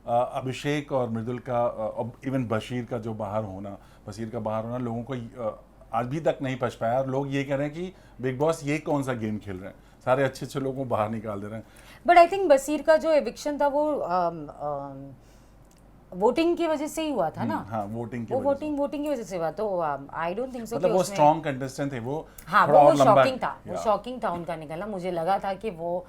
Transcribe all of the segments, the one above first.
अभिषेक और मृदुल का इवन बशीर का जो बाहर होना, बशीर का बाहर होना लोगों को अभी तक नहीं पच पाया, और लोग ये कह रहे हैं कि बिग बॉस ये कौन सा गेम खेल रहे हैं, सारे अच्छे अच्छे लोगों को बाहर निकाल दे रहे हैं। बट आई थिंक बशीर का जो एविक्शन था वो वोटिंग की वजह से ही हुआ था ना। हाँ, वोटिंग की वो वजह से। वोटिंग की वजह से हुआ, तो आई डोंट थिंक सो मतलब वो स्ट्रॉन्ग कंटेस्टेंट थे वो। हाँ, थोड़ा वो और लंबा शॉकिंग था, वो शॉकिंग था उनका निकलना। मुझे लगा था कि वो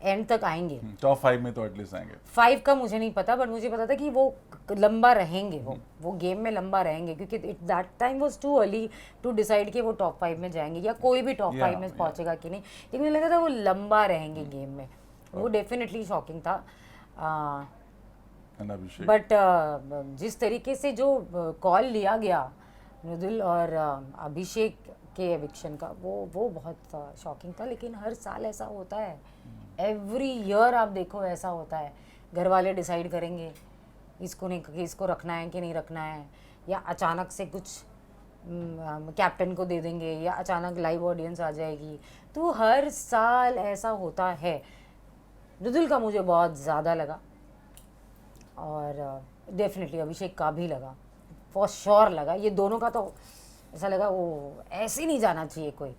एंड तक आएंगे, टॉप 5 में तो एटलीस्ट आएंगे। 5 का मुझे नहीं पता, बट मुझे पता था कि वो लंबा रहेंगे, वो गेम में लंबा रहेंगे, क्योंकि it that time was too early to decide कि वो टॉप 5 में जाएंगे या कोई भी टॉप 5 में पहुंचेगा कि नहीं। लेकिन मुझे लगा था वो लंबा रहेंगे गेम में। वो डेफिनेटली शॉकिंग था। बट जिस तरीके से जो कॉल लिया गया मृदुल और अभिषेक के एविक्शन का, वो बहुत शॉकिंग था। लेकिन हर साल ऐसा होता है, एवरी ईयर आप देखो ऐसा होता है। घर वाले डिसाइड करेंगे इसको नहीं, इसको रखना है कि नहीं रखना है, या अचानक से कुछ कैप्टन को दे देंगे, या अचानक लाइव ऑडियंस आ जाएगी। तो हर साल ऐसा होता है। मृदुल का मुझे बहुत ज़्यादा लगा, और डेफिनेटली अभिषेक का भी लगा, फॉर श्योर लगा। ये दोनों का तो ऐसा लगा वो ऐसे नहीं जाना चाहिए कोई।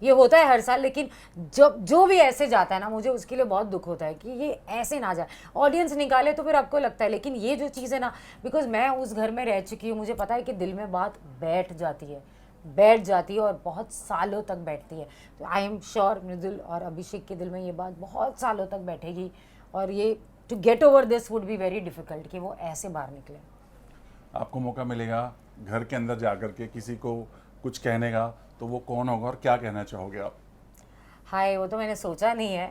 ये होता है हर साल, लेकिन जब जो भी ऐसे जाता है ना, मुझे उसके लिए बहुत दुख होता है कि ये ऐसे ना जाए। ऑडियंस निकाले तो फिर आपको लगता है, लेकिन ये जो चीज़ है ना, बिकॉज मैं उस घर में रह चुकी हूँ, मुझे पता है कि दिल में बात बैठ जाती है और बहुत सालों तक बैठती है। तो आई एम श्योर मृदुल और अभिषेक के दिल में ये बात बहुत सालों तक बैठेगी, और ये to get over this would be very difficult कि वो ऐसे बाहर निकले। आपको मौका मिलेगा घर के अंदर जाकर के किसी को कुछ कहने का, तो वो कौन होगा और क्या कहना चाहोगे आप? हाय, वो तो मैंने सोचा नहीं है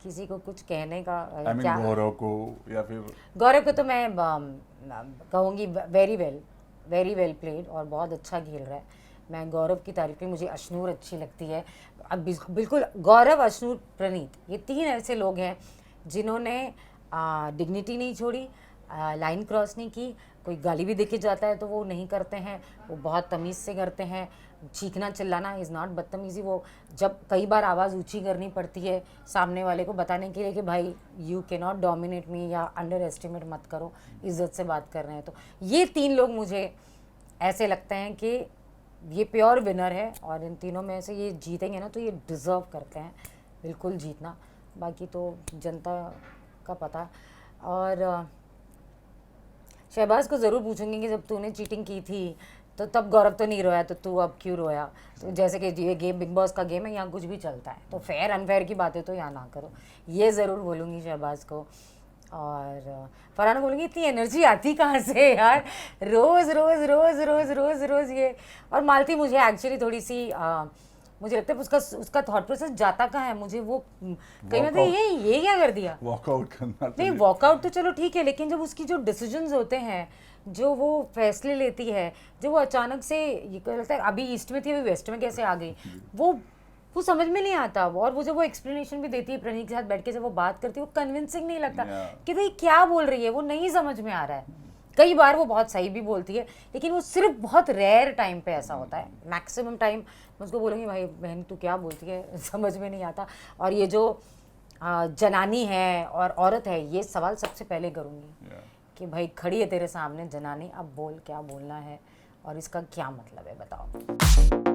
किसी को कुछ कहने का। I mean, क्या गौरव को या फिर गौरव को तो मैं कहूँगी वेरी वेल प्लेड, और बहुत अच्छा खेल रहा है। मैं गौरव की तारीफ में, मुझे अशनूर अच्छी लगती है। अब बिल्कुल गौरव, अशनूर, प्रणीत, ये 3 ऐसे लोग हैं जिन्होंने डिग्निटी नहीं छोड़ी, लाइन क्रॉस नहीं की। कोई गाली भी देके जाता है तो वो नहीं करते हैं, वो बहुत तमीज़ से करते हैं। चीखना चिल्लाना इज़ नॉट बदतमीज़ी। वो जब कई बार आवाज़ ऊंची करनी पड़ती है सामने वाले को बताने के लिए कि भाई यू कैन नॉट डोमिनेट मी, या अंडर एस्टिमेट मत करो, इज़्ज़त से बात कर रहे हैं। तो ये 3 लोग मुझे ऐसे लगते हैं कि ये प्योर विनर है, और इन तीनों में से ये जीतेंगे ना तो ये डिज़र्व करते हैं बिल्कुल जीतना। बाकी तो जनता का पता। और शहबाज को ज़रूर पूछूंगी कि जब तूने चीटिंग की थी तो तब गौरव तो नहीं रोया, तो तू अब क्यों रोया? तो जैसे कि ये गेम बिग बॉस का गेम है, यहाँ कुछ भी चलता है, तो फेयर अनफेयर की बातें तो यहाँ ना करो, ये ज़रूर बोलूँगी शहबाज को। और फरहान बोलूँगी इतनी एनर्जी आती कहाँ से यार, रोज़ रोज़ रोज़ रोज़ रोज़ रोज़ ये। और मालती मुझे एक्चुअली थोड़ी सी मुझे लगता है उसका थॉट प्रोसेस जाता कहाँ है, मुझे वो कहीं ना कहीं ये क्या कर दिया, वॉकआउट करना। नहीं वॉकआउट तो चलो ठीक है, लेकिन जब उसकी जो डिसीजंस होते हैं, जो वो फैसले लेती है, जो वो अचानक से ये लगता है अभी ईस्ट में थी अभी वेस्ट में कैसे आ गई, वो समझ में नहीं आता। और वो जब वो एक्सप्लेनेशन भी देती है प्रणीत के साथ बैठ के, जब वो बात करती है वो कन्विंसिंग नहीं लगता कि भाई क्या बोल रही है, वो नहीं समझ में आ रहा है। कई बार वो बहुत सही भी बोलती है, लेकिन वो सिर्फ बहुत रेयर टाइम पे ऐसा होता है। मैक्सिमम टाइम मैं उसको बोलूँगी भाई बहन तू क्या बोलती है, समझ में नहीं आता। और ये जो जनानी है और औरत है, ये सवाल सबसे पहले करूँगी कि भाई खड़ी है तेरे सामने जनानी, अब बोल क्या बोलना है और इसका क्या मतलब है बताओ।